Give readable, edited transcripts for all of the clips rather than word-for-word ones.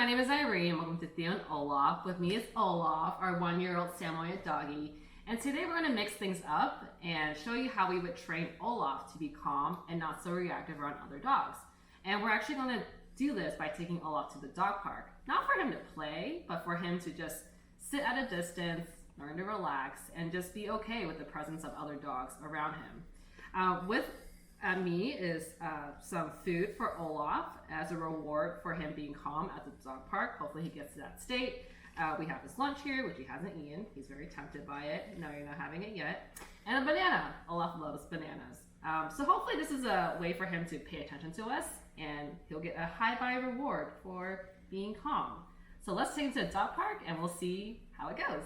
my name is Irene. Welcome to Theo and Olaf. With me is Olaf, our 1-year-old Samoyed doggy. And today we're going to mix things up and show you how we would train Olaf to be calm and not so reactive around other dogs. And we're actually going to do this by taking Olaf to the dog park. Not for him to play, but for him to just sit at a distance, learn to relax, and just be okay with the presence of other dogs around him. With me is some food for Olaf as a reward for him being calm at the dog park. Hopefully he gets to that state. We have his lunch here, which he hasn't eaten. He's very tempted by it. No, you're not having it yet. And a banana. Olaf loves bananas. So hopefully this is a way for him to pay attention to us, and he'll get a high-buy reward for being calm. So let's take him to the dog park and we'll see how it goes.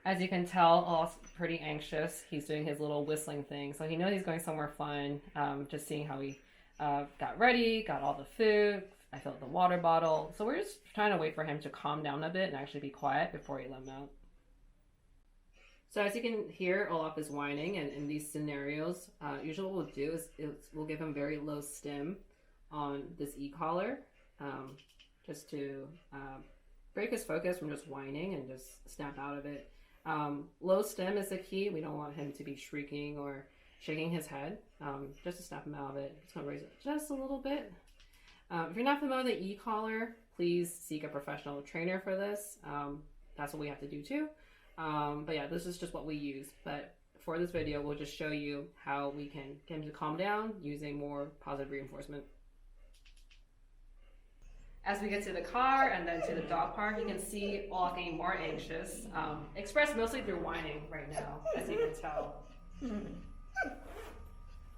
As you can tell, Olaf's pretty anxious. He's doing his little whistling thing, so he knows he's going somewhere fun. Just seeing how he got ready, got all the food, I filled the water bottle. So we're just trying to wait for him to calm down a bit and actually be quiet before we let him out. So as you can hear, Olaf is whining, and in these scenarios, usually what we'll do is we'll give him very low stim on this e-collar, just to break his focus from just whining and just snap out of it. Low stim is the key. We don't want him to be shrieking or shaking his head, just to snap him out of it. Just gonna raise it just a little bit. If you're not familiar with the e-collar, please seek a professional trainer for this. That's what we have to do too. But yeah, this is just what we use. But for this video, we'll just show you how we can get him to calm down using more positive reinforcement. As we get to the car and then to the dog park, you can see Olaf getting more anxious, expressed mostly through whining right now, as you can tell.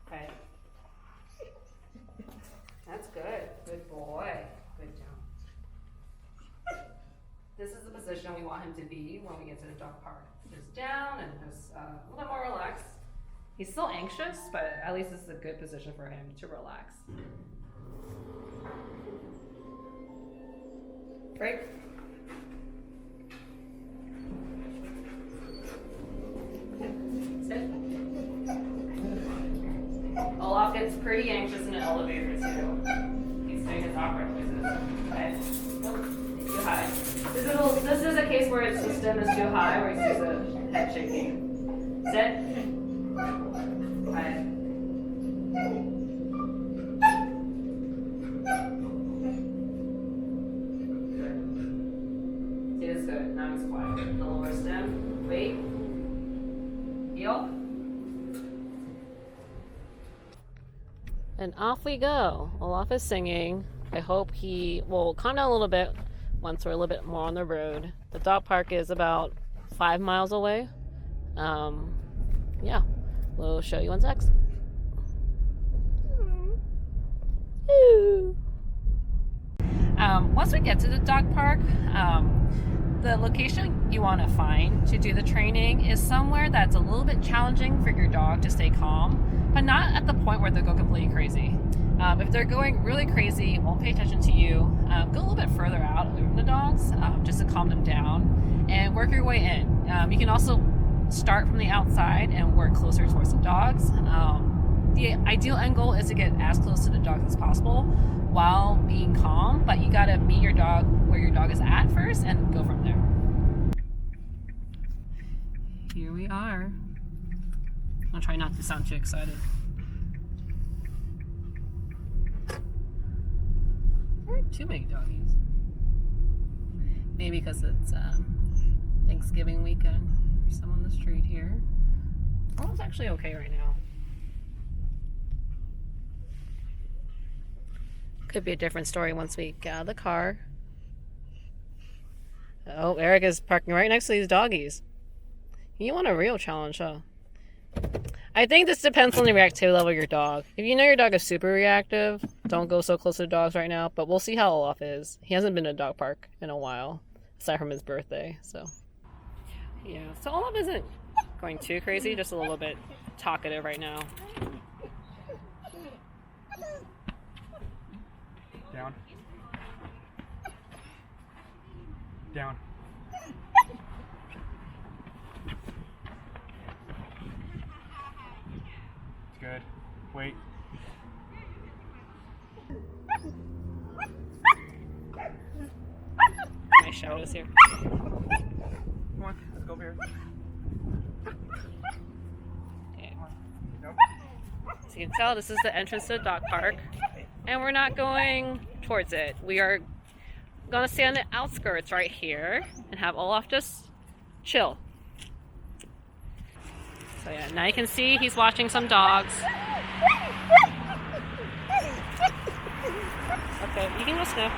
Okay. That's good. Good boy. Good job. This is the position we want him to be when we get to the dog park. Just down and just a little bit more relaxed. He's still anxious, but at least this is a good position for him to relax. Break. Sit. Olaf gets pretty anxious in the elevator too. He's doing his awkward noises. Okay. Too high. This is a case where its system is too high, where he sees a head shaking. Sit. Okay. Good. Now he's quiet. The lower stem. Wait. Heel. And off we go. Olaf is singing. I hope he will calm down a little bit once we're a little bit more on the road. The dog park is about 5 miles away. Yeah. We'll show you once next. Once we get to the dog park, the location you want to find to do the training is somewhere that's a little bit challenging for your dog to stay calm, but not at the point where they'll go completely crazy. If they're going really crazy, won't pay attention to you, go a little bit further out away from the dogs, just to calm them down, and work your way in. You can also start from the outside and work closer towards the dogs. The ideal end goal is to get as close to the dogs as possible while being calm, but you gotta meet your dog where your dog is at first and go from there. Here we are. I'll try not to sound too excited. There aren't too many doggies. Maybe because it's Thanksgiving weekend. There's some on the street here. Oh, it's actually okay right now. Could be a different story once we get out of the car. Oh, Eric is parking right next to these doggies. You want a real challenge, huh? I think this depends on the reactivity level of your dog. If you know your dog is super reactive, don't go so close to the dogs right now, but we'll see how Olaf is. He hasn't been to a dog park in a while, aside from his birthday, so. Yeah, so Olaf isn't going too crazy, just a little bit talkative right now. Down. Down. It's good. Wait. shadows here. Come on, let's go over here. Okay. Nope. So you can tell this is the entrance to the dog park, and we're not going towards it. We are gonna stay on the outskirts right here and have Olaf just chill. So yeah, now you can see he's watching some dogs. Okay, you can go sniff.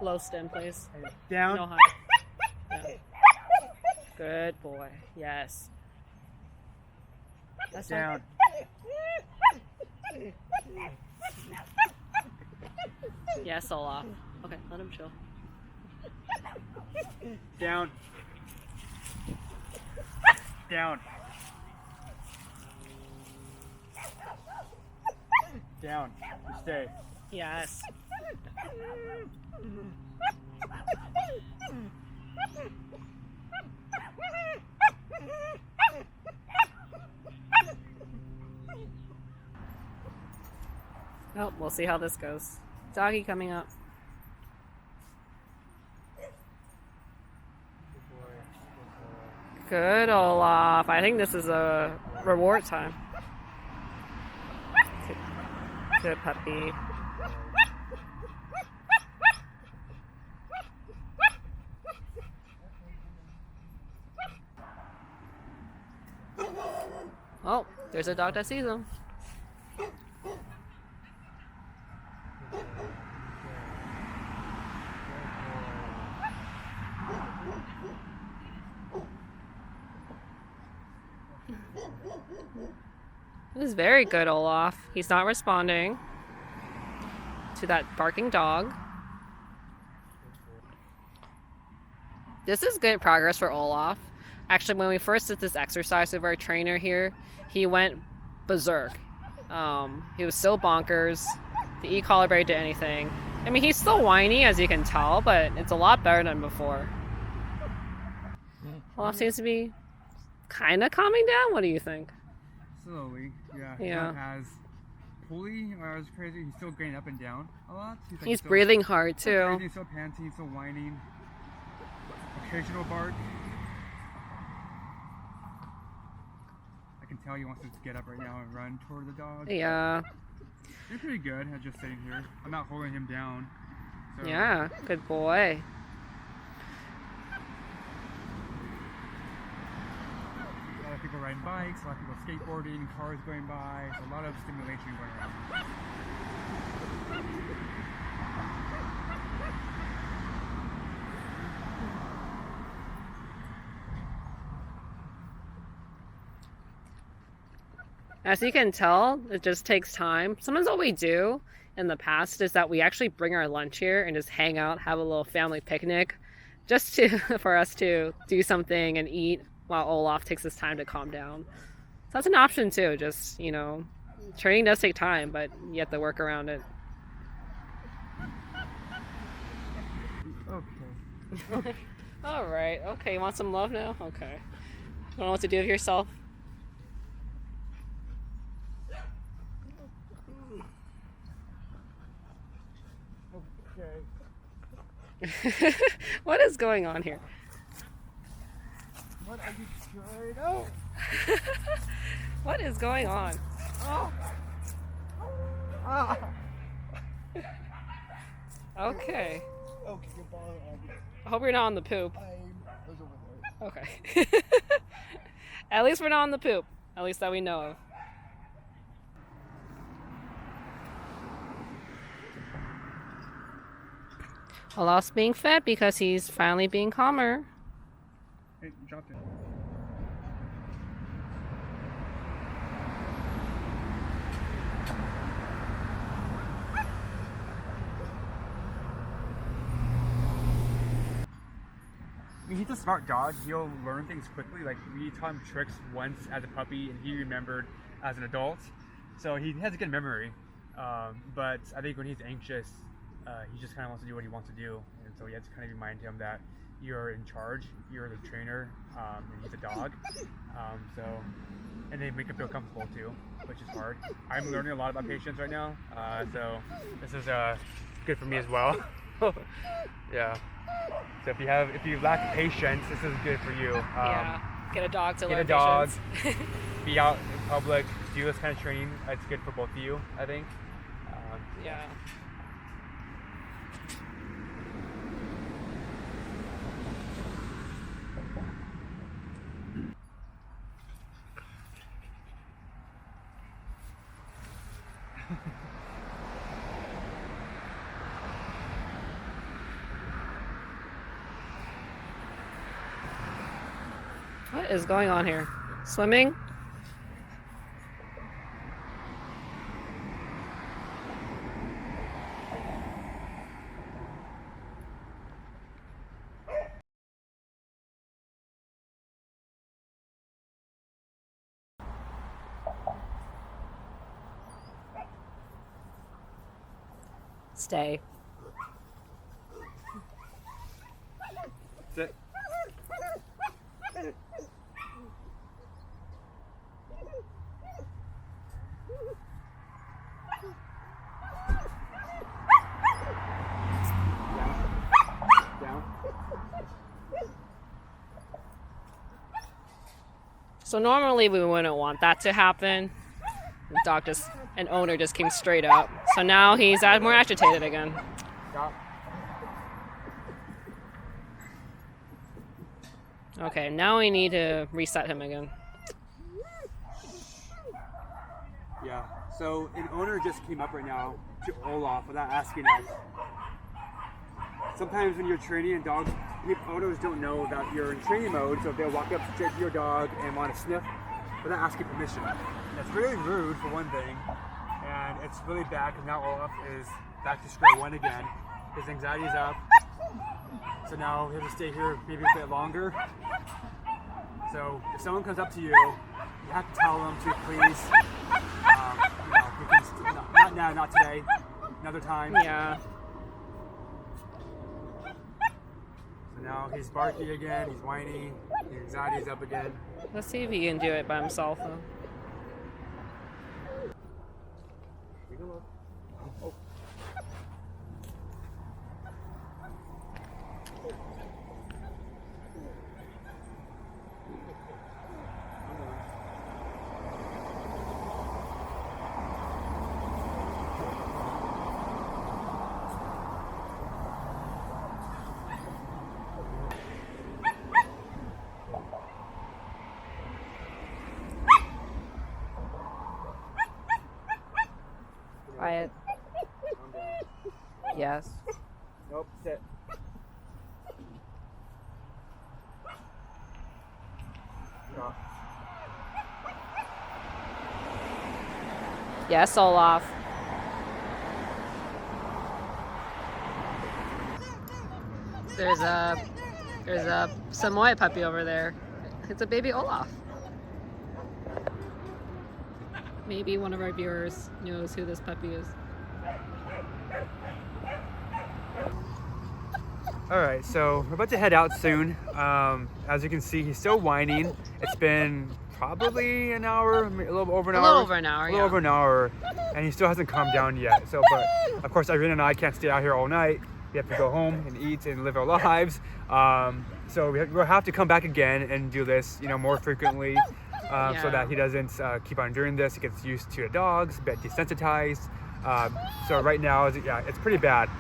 Low stem, please. Down. No high. Yeah. Good boy. Yes. That's Down. Yes, Olaf. Okay, let him chill. Down. Down. Down. You stay. Yes. Oh, we'll see how this goes. Doggy coming up. Good, Olaf. I think this is a reward time. Good puppy. Oh, there's a dog that sees him. This is very good, Olaf. He's not responding to that barking dog. This is good progress for Olaf. Actually, when we first did this exercise with our trainer here, he went berserk. He was still bonkers. The e-collar barely did anything. I mean, he's still whiny, as you can tell, but it's a lot better than before. Olaf seems to be kind of calming down. What do you think? Slowly, yeah. Yeah. Not as fully or as crazy. He's still getting up and down a lot. He's breathing hard Still too. breathing, still panting, still whining. Occasional bark. I can tell he wants to get up right now and run toward the dog. Yeah. You're pretty good at just sitting here. I'm not holding him down. So. Yeah, good boy. A lot of people riding bikes, a lot of people skateboarding, cars going by, so a lot of stimulation going around. As you can tell, it just takes time. Sometimes what we do in the past is that we actually bring our lunch here and just hang out, have a little family picnic, just to for us to do something and eat while Olaf takes his time to calm down. So that's an option too. Just, you know, training does take time, but you have to work around it. Okay. All right. Okay. You want some love now? Okay. Don't know what to do with yourself. Okay. What is going on here? What are you trying? Oh! What is going on? Oh! Ah! Okay. Okay, goodbye. I hope you're not on the poop. I was over there. Okay. At least we're not on the poop. At least that we know of. Olaf's being fed because he's finally being calmer. Hey, you dropped it. I mean, he's a smart dog. He'll learn things quickly. Like, we taught him tricks once as a puppy, and he remembered as an adult. So he has a good memory. But I think when he's anxious, he just kind of wants to do what he wants to do. And So you have to kind of remind him that you're in charge, you're the trainer, and he's a dog. And they make him feel comfortable too, which is hard. I'm learning a lot about patience right now, so this is good for me as well. Yeah. So if you lack patience, this is good for you. Get a dog to get learn a dog. patience. Be out in public. Do this kind of training. It's good for both of you, I think. Yeah. What is going on here? Swimming? Stay. Sit. Down. So normally we wouldn't want that to happen. The dog an owner just came straight up. So now he's more agitated again. Stop. Okay, now we need to reset him again. Yeah. So an owner just came up right now to Olaf without asking us. Sometimes when you're training and dogs, owners don't know that you're in training mode, so they'll walk up straight to your dog and want to sniff without asking permission. That's really rude for one thing, and it's really bad because now Olaf is back to square one again. His anxiety is up, so now he'll just stay here maybe a bit longer. So if someone comes up to you, you have to tell them to please, not now, not today, another time. Yeah. So now he's barking again, he's whining, his anxiety's up again. Let's see if he can do it by himself though. Take a look. Oh. Quiet. Yes. Nope, sit. Stop. Yes, Olaf. There's a Samoyed puppy over there. It's a baby Olaf. Maybe one of our viewers knows who this puppy is. Alright, so we're about to head out soon. As you can see, he's still whining. It's been probably an hour, a little over an hour. A little over an hour, A little over an hour, and he still hasn't calmed down yet. So, but of course, Irene and I can't stay out here all night. We have to go home and eat and live our lives. So we'll have to come back again and do this, more frequently. So that he doesn't keep on doing this. He gets used to the dogs, get desensitized. So right now, it's pretty bad.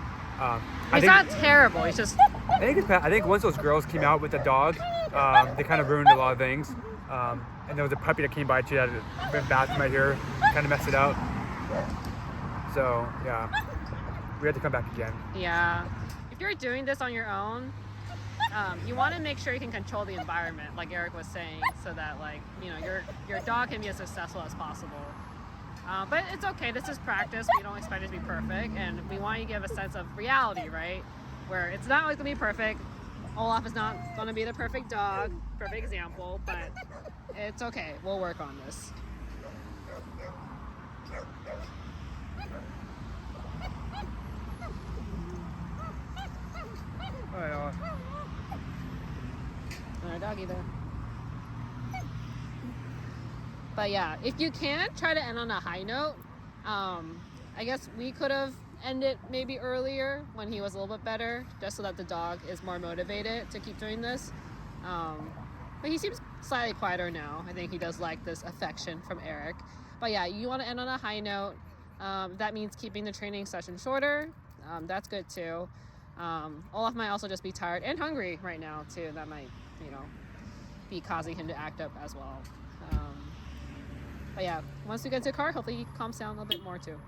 It's not terrible. It's just. I think it's bad. I think once those girls came out with the dog, they kind of ruined a lot of things. And there was a puppy that came by too that had been bathing right here, kind of messed it up. So yeah, we had to come back again. Yeah. If you're doing this on your own, you want to make sure you can control the environment, like Eric was saying, so that your dog can be as successful as possible. But it's okay. This is practice. We don't expect it to be perfect, and we want you to give a sense of reality, right? Where it's not always gonna be perfect. Olaf is not gonna be the perfect dog, perfect example, but it's okay. We'll work on this. Alright, Olaf. Our doggy there. But yeah, if you can, try to end on a high note. I guess we could have ended maybe earlier when he was a little bit better, just so that the dog is more motivated to keep doing this. But he seems slightly quieter now. I think he does like this affection from Eric. But yeah, you want to end on a high note. That means keeping the training session shorter. That's good too. Olaf might also just be tired and hungry right now too. That might, be causing him to act up as well. But yeah, once we get to the car, hopefully he calms down a little bit more too.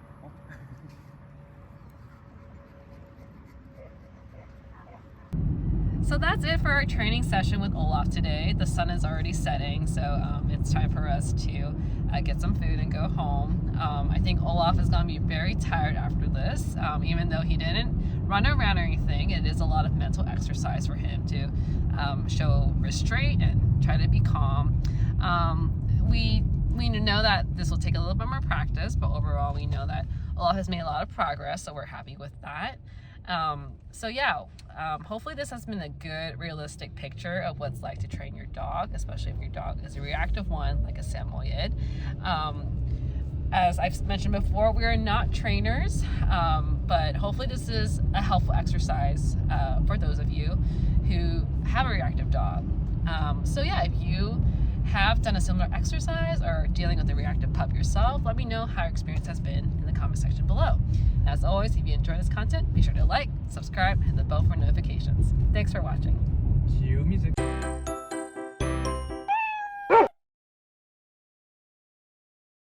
So that's it for our training session with Olaf today. The sun is already setting, so it's time for us to get some food and go home. I think Olaf is going to be very tired after this, even though he didn't run around or anything. It is a lot of mental exercise for him to show restraint and try to be calm. We know that this will take a little bit more practice, but overall we know that Olaf has made a lot of progress, so we're happy with that. So yeah, hopefully this has been a good, realistic picture of what's like to train your dog, especially if your dog is a reactive one, like a Samoyed. As I've mentioned before, we are not trainers, but hopefully this is a helpful exercise for those of you who have a reactive dog. So yeah, if you have done a similar exercise or dealing with a reactive pup yourself, let me know how your experience has been in the comment section below. And as always, if you enjoy this content, be sure to like, subscribe, and hit the bell for notifications. Thanks for watching. Cue music.